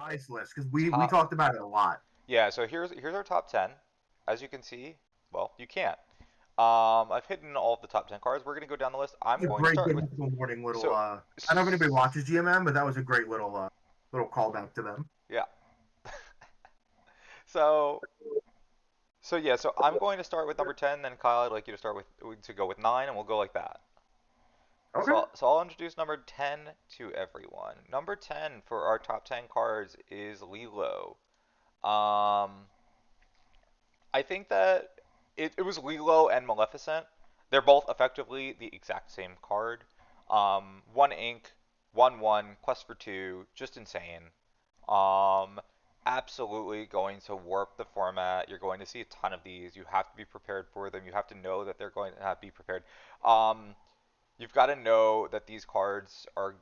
nice list because we top. talked about it a lot. Yeah, so here's our top 10. As you can see, well, you can't. I've hidden all of the top 10 cards. We're gonna go down the list. I'm It's a going to great start good with mythical morning little. so, I don't know if anybody s- watches GMM, but that was a great little callback to them. yeah. So yeah, so I'm going to start with number 10, then Kyle, I'd like you to start with to go with 9, and we'll go like that. Okay. So I'll introduce number 10 to everyone. Number 10 for our top 10 cards is Lilo. Um, I think that it was Lilo and Maleficent. They're both effectively the exact same card. One ink, one, quest for two, just insane. Um, Absolutely going to warp the format. You're going to see a ton of these. You have to be prepared for them. You have to know that they're going to have to be prepared. Um, you've got to know that these cards are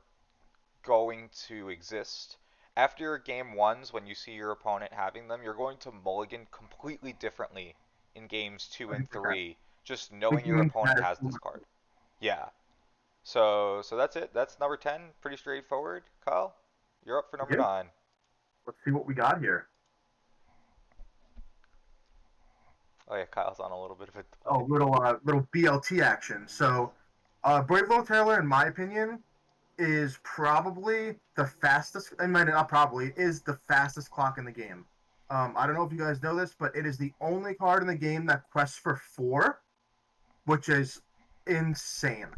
going to exist. After your game ones, when you see your opponent having them, you're going to mulligan completely differently in games two and 100%. three, just The knowing your game opponent had has this card. Yeah. So that's it. That's number 10. Pretty straightforward. Kyle, you're up for number yeah. 9. Let's see what we got here. Oh yeah, Kyle's on a little bit of a Oh, delay. little BLT action. So, Brave Little Tailor, in my opinion, is probably the fastest. I mean, not probably is the fastest clock in the game. I don't know if you guys know this, but it is the only card in the game that quests for 4, which is insane.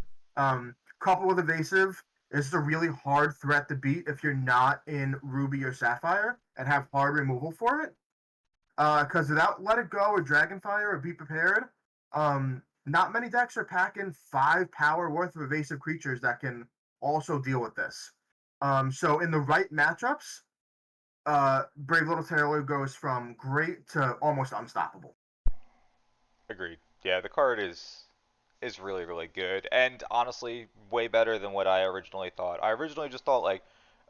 Coupled with evasive, is a really hard threat to beat if you're not in Ruby or Sapphire and have hard removal for it. Because without Let It Go or Dragonfire or Be Prepared, not many decks are packing 5 power worth of evasive creatures that can also deal with this. So in the right matchups, Brave Little Tailor goes from great to almost unstoppable. Agreed. Yeah, the card is really really good, and honestly, way better than what I originally thought. I originally just thought like,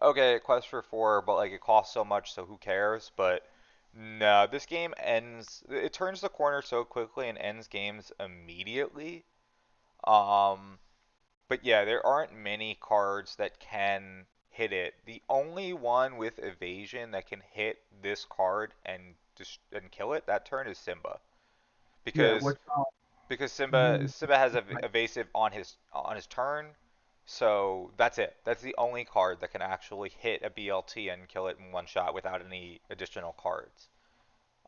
okay, it quests for 4, but like it costs so much, so who cares? But no, this game ends. It turns the corner so quickly and ends games immediately. Um, but yeah, there aren't many cards that can hit it. The only one with evasion that can hit this card and just and kill it that turn is Simba, Yeah, because which you Simba has a evasive on his turn, so that's it. That's the only card that can actually hit a BLT and kill it in one shot without any additional cards.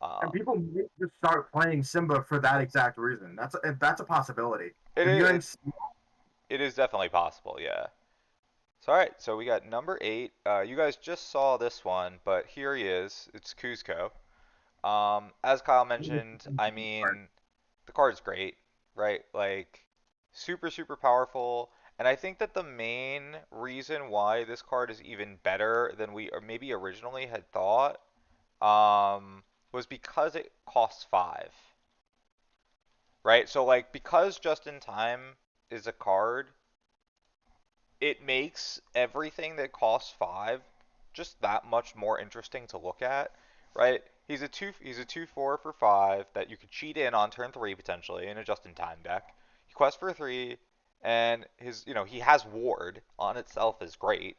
and Um, people may just start playing Simba for that exact reason. That's a possibility. it, If you're it getting it is definitely possible, yeah. So all right, so we got number 8. You guys just saw this one, but here he is. It's Cuzco. As Kyle mentioned, I mean, the card's great, right? Like, super, super powerful. And I think that the main reason why this card is even better than we or maybe originally had thought, was because it costs 5, right? So, like, because Just in Time is a card, it makes everything that costs 5 just that much more interesting to look at, right? He's a 2/4 for 5 that you could cheat in on turn 3 potentially in a just in time deck. He quests for 3, and his he has ward on itself is great.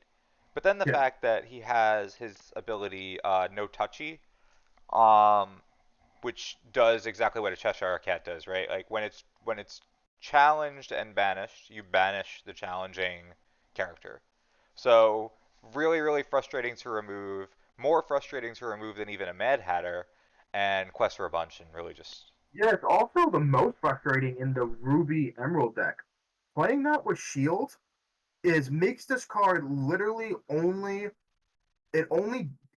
But then the yeah, fact that he has his ability no touchy, um which does exactly what a Cheshire Cat does, right? Like when it's challenged and banished, you banish the challenging character. So really, really frustrating to remove. More frustrating to remove than even a Mad Hatter, and quest for a bunch, and really just yeah. It's also the most frustrating in the Ruby Emerald deck. Playing that with Shield is makes this card literally only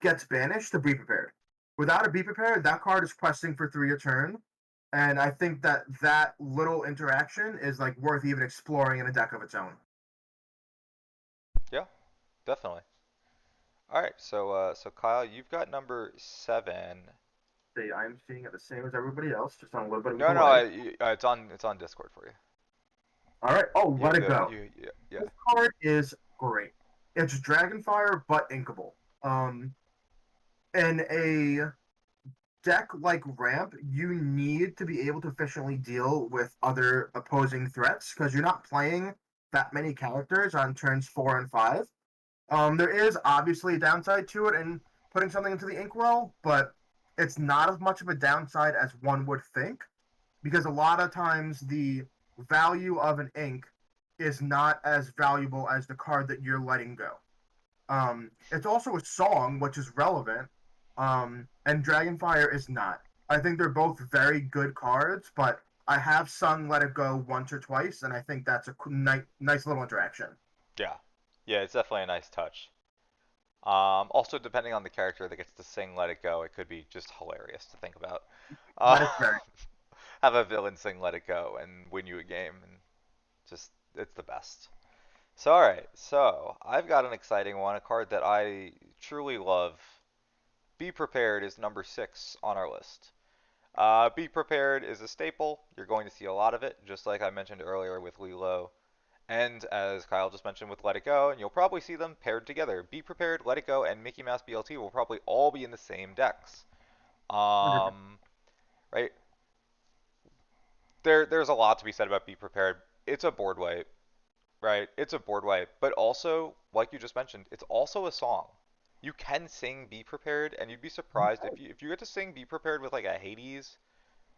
gets banished to be prepared. Without a be prepared, that card is questing for 3 a turn, and I think that little interaction is like worth even exploring in a deck of its own. yeah, definitely. All right, so Kyle, you've got number 7. See, I'm seeing it the same as everybody else, just on a little bit of a No, no, delay. it's on Discord for you. All right. Oh, You let have it to go. you yeah, yeah. This card is great. It's Dragonfire, but inkable. In a deck like Ramp, you need to be able to efficiently deal with other opposing threats because you're not playing that many characters on turns 4 and 5. There is obviously a downside to it, and putting something into the inkwell, but it's not as much of a downside as one would think, because a lot of times the value of an ink is not as valuable as the card that you're letting go. It's also a song, which is relevant, and Dragonfire is not. I think they're both very good cards, but I have sung Let It Go once or twice, and I think that's a nice little interaction. Yeah. Yeah, it's definitely a nice touch. Also, depending on the character that gets to sing Let It Go, it could be just hilarious to think about. Uh, That is very. have a villain sing Let It Go and win you a game, and just, it's the best. So, alright, so I've got an exciting one, a card that I truly love. Be Prepared is number 6 on our list. Be Prepared is a staple. You're going to see a lot of it, just like I mentioned earlier with Lilo. And as Kyle just mentioned with Let It Go, and you'll probably see them paired together. Be Prepared, Let It Go, and Mickey Mouse BLT will probably all be in the same decks. Right? There's a lot to be said about Be Prepared. It's a board wipe, right? It's a board wipe, but also, like you just mentioned, it's also a song. You can sing Be Prepared, and you'd be surprised if you get to sing Be Prepared with like a Hades.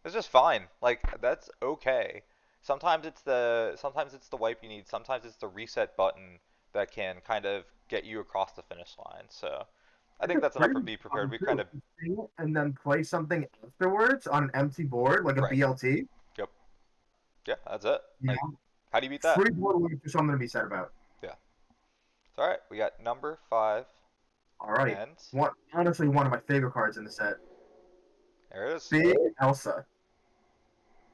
It's just fine. Like that's okay. Sometimes it's the wipe you need. Sometimes it's the reset button that can kind of get you across the finish line. So I It's think a that's enough for pretty Be Prepared. fun We've kind too. of Sing it and then play something afterwards on an empty board, like a right. BLT. Yep. Yeah, that's it. Yeah, Like, how do you beat that? free board wipe is something to be said about. Yeah. It's all right. We got number 5, All right, and honestly, one of my favorite cards in the set, there it is. Big Elsa.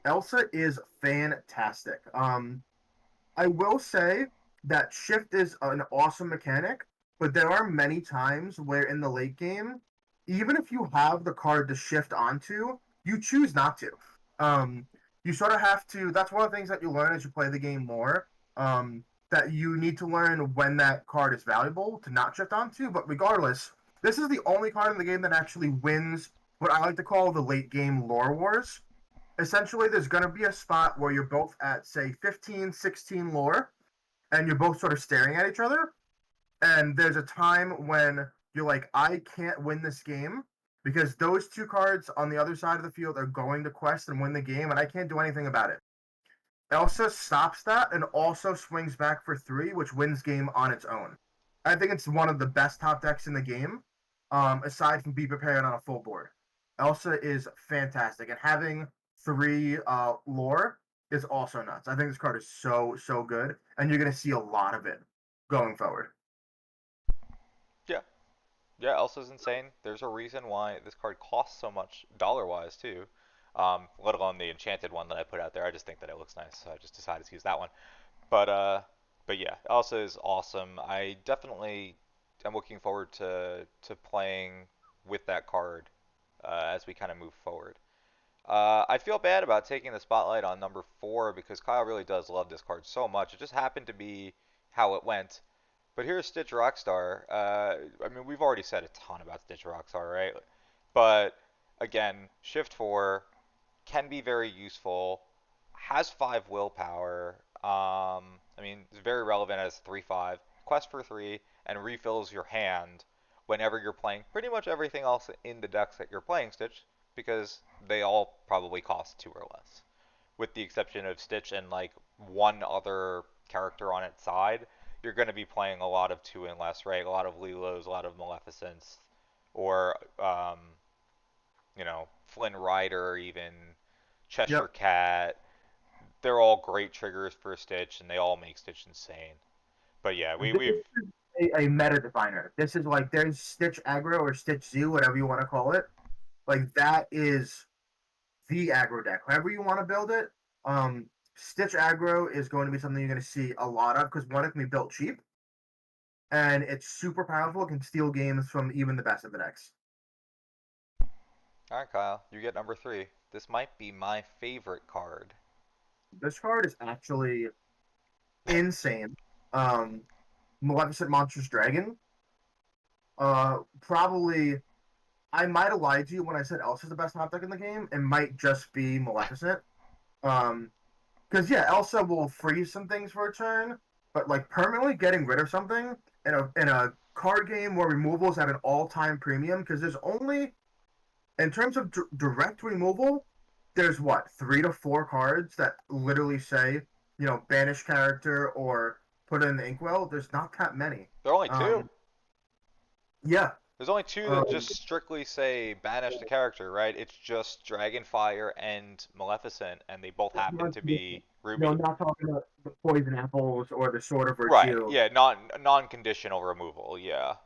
Elsa is fantastic. I will say that shift is an awesome mechanic, but there are many times where in the late game, even if you have the card to shift onto, you choose not to. Um, you sort of have to. That's one of the things that you learn as you play the game more. That you need to learn when that card is valuable to not shift onto. But regardless, this is the only card in the game that actually wins what I like to call the late game lore wars. Essentially, there's going to be a spot where you're both at, say, 15, 16 lore, and you're both sort of staring at each other. And there's a time when you're like, I can't win this game because those two cards on the other side of the field are going to quest and win the game, and I can't do anything about it. Elsa stops that and also swings back for 3, which wins game on its own. I think it's one of the best top decks in the game, aside from Be Prepared on a full board. Elsa is fantastic, and having 3 lore is also nuts. I think this card is so good, and you're going to see a lot of it going forward. Yeah. Yeah, Elsa's insane. There's a reason why this card costs so much dollar-wise too. Let alone the enchanted one that I put out there. I just think that it looks nice, so I just decided to use that one. But uh, but yeah, Elsa is awesome. I definitely am looking forward to playing with that card as we kind of move forward. I feel bad about taking the spotlight on number 4 because Kyle really does love this card so much. It just happened to be how it went. But here's Stitch Rockstar. I mean, we've already said a ton about Stitch Rockstar, right? But again, Shift 4 can be very useful. Has 5 willpower. I mean, it's very relevant as 3/5. Quest for 3 and refills your hand whenever you're playing pretty much everything else in the decks that you're playing Stitch because they all probably cost 2 or less. With the exception of Stitch and like one other character on its side, you're going to be playing a lot of 2 and less, right? A lot of Lilos, a lot of Maleficents, or Flynn Rider, even Cheshire Yep. Cat. They're all great triggers for Stitch, and they all make Stitch insane. But yeah, This we've is a meta definer. This is like there's Stitch aggro or Stitch Z, whatever you want to call it. Like that is the aggro deck. However you want to build it, Stitch aggro is going to be something you're going to see a lot of because one, it can be built cheap, and it's super powerful. It can steal games from even the best of the decks. all right, Kyle, you get number 3. This might be my favorite card. This card is actually insane. Um, Maleficent Monstrous Dragon. Probably I might have lied to you when I said Elsa's the best top deck in the game. It might just be Maleficent. Um, because yeah, Elsa will freeze some things for a turn, but like permanently getting rid of something in a card game where removal is at an all-time premium because there's only, in terms of direct removal, there's what, 3 to 4 cards that literally say, banish character or put it in the inkwell. There's not that many. There are only two. Um, yeah. There's only two that Um, just strictly say banish the character, right? It's just Dragonfire and Maleficent, and they both happen to be Ruby. not talking about the poison apples or the sword of Right, virtue. yeah, non-conditional removal, yeah.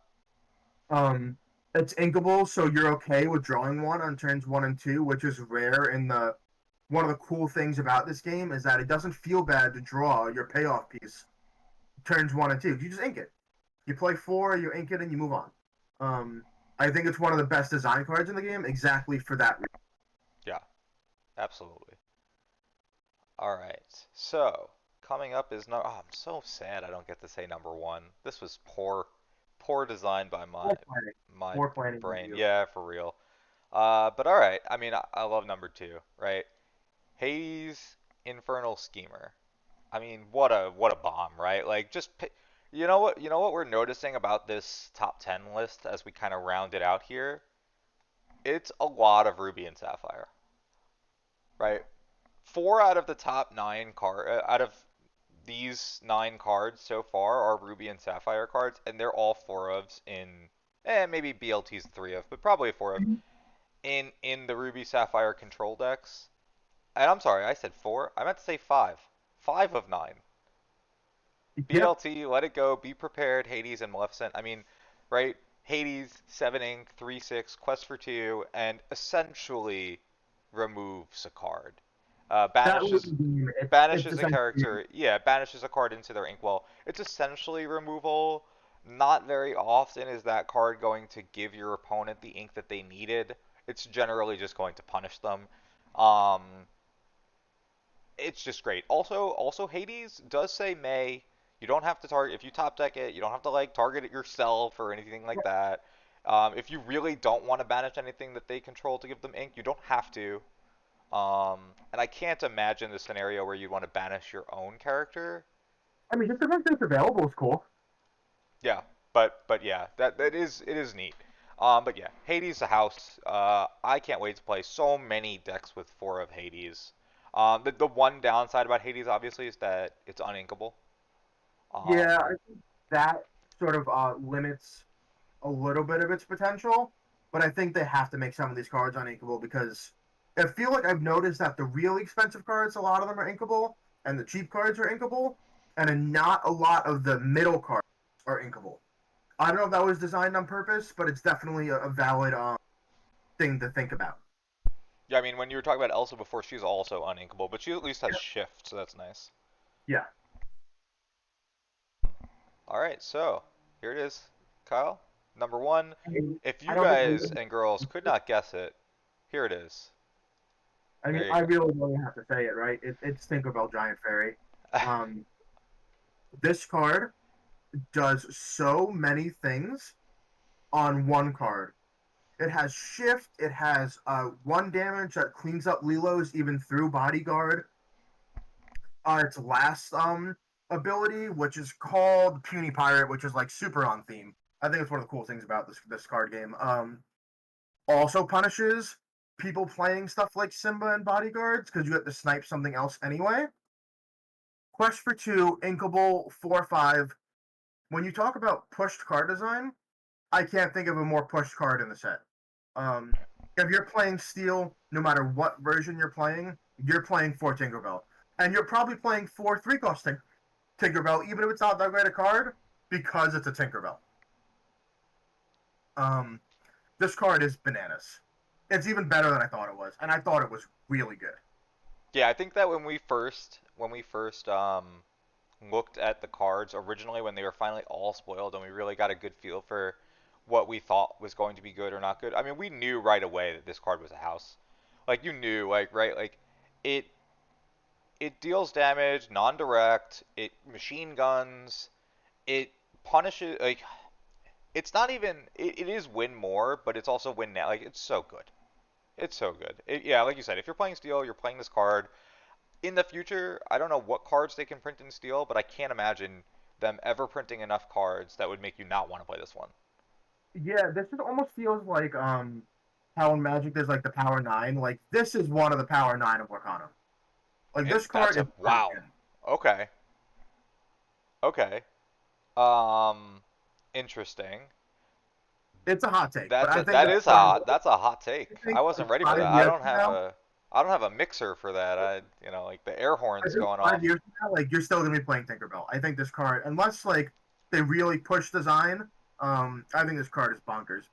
Um, it's inkable, so you're okay with drawing one on turns 1 and 2, which is rare in the. One of the cool things about this game is that it doesn't feel bad to draw your payoff piece turns 1 and 2. You just ink it. You play 4, you ink it, and you move on. Um, I think it's one of the best design cards in the game, exactly for that reason. Yeah, absolutely. Alright, so, coming up is no. Oh, I'm so sad I don't get to say number one. This was poor design by my More planning. my More planning than brain. you. Yeah, for real. But alright, I mean, I love number two, right? Hades Infernal Schemer. I mean, what a bomb, right? Like, you know what we're noticing about this top 10 list as we kind of round it out here? It's a lot of Ruby and Sapphire, right? Four out of the top out of these 9 cards so far are Ruby and Sapphire cards, and they're all four ofs in, maybe BLT's 3 of, but probably a 4 of in the Ruby Sapphire control decks. And I'm sorry, I said four. I meant to say five. 5 of 9. Yeah, BLT, Let It Go, Be Prepared, Hades, and Maleficent. I mean, right? Hades, 7 ink, 3/6, Quest for 2, and essentially removes a card. that would Banishes be it's banishes a essentially character. Yeah, banishes a card into their inkwell. It's essentially removal. Not very often is that card going to give your opponent the ink that they needed. It's generally just going to punish them. Um, it's just great. Also Hades does say May. You don't have to target if you top deck it. You don't have to like target it yourself or anything like that. If you really don't want to banish anything that they control to give them ink, you don't have to. And I can't imagine the scenario where you'd want to banish your own character. I mean, just the fact that it's available is cool. Yeah, but yeah, that is it is neat. But yeah, Hades the house. I can't wait to play so many decks with four of Hades. The one downside about Hades obviously is that it's uninkable. Um, Yeah, I think that sort of limits a little bit of its potential, but I think they have to make some of these cards uninkable because I feel like I've noticed that the really expensive cards, a lot of them are inkable, and the cheap cards are inkable, and not a lot of the middle cards are inkable. I don't know if that was designed on purpose, but it's definitely a valid thing to think about. yeah, I mean when you were talking about Elsa before, she's also uninkable, but she at least has shift, so that's nice. Yeah. All right, so here it is, Kyle. Number one. If I you don't think guys and girls could not guess it, here it is. I mean, There you I really don't have to say it, right? It's Tinkerbell Giant Fairy. go. Um, this card does so many things on one card. It has shift. It has 1 damage that cleans up Lilo's even through Bodyguard. Its last ability, which is called Puny Pirate, which is like super on theme. I think it's one of the cool things about this card game. Also punishes people playing stuff like Simba and Bodyguards because you have to snipe something else anyway. Quest for 2, Inkable, 4/5. When you talk about pushed card design, I can't think of a more pushed card in the set. Um, if you're playing Steel, no matter what version you're playing for Tinkerbell. And you're probably playing for 3 cost Tinkerbell, even if it's not that great a card, because it's a Tinkerbell. Um, this card is bananas. It's even better than I thought it was, and I thought it was really good. Yeah, I think that when we first looked at the cards originally when they were finally all spoiled and we really got a good feel for what we thought was going to be good or not good. I mean, we knew right away that this card was a house. Like you knew, like right, like it it deals damage, non-direct, it machine guns, it punishes like it's not even it is win more, but it's also win now. Like it's so good. It's so good. Yeah, like you said, if you're playing steel, you're playing this card. In the future, I don't know what cards they can print in steel, but I can't imagine them ever printing enough cards that would make you not want to play this one. Yeah, this just almost feels like how in Magic there's like the Power 9. Like this is one of the Power 9 of Lorcana. Like this That's card a is wow. broken. Okay. Okay. Um, interesting. It's a hot take, but I think That's a hot I take. I think like wasn't ready for that. 5 years from now, I don't have a mixer for that. Like the air I horns think going five off. years from now, like you're still gonna be playing Tinkerbell. I think this card, unless like they really push design, I think this card is bonkers.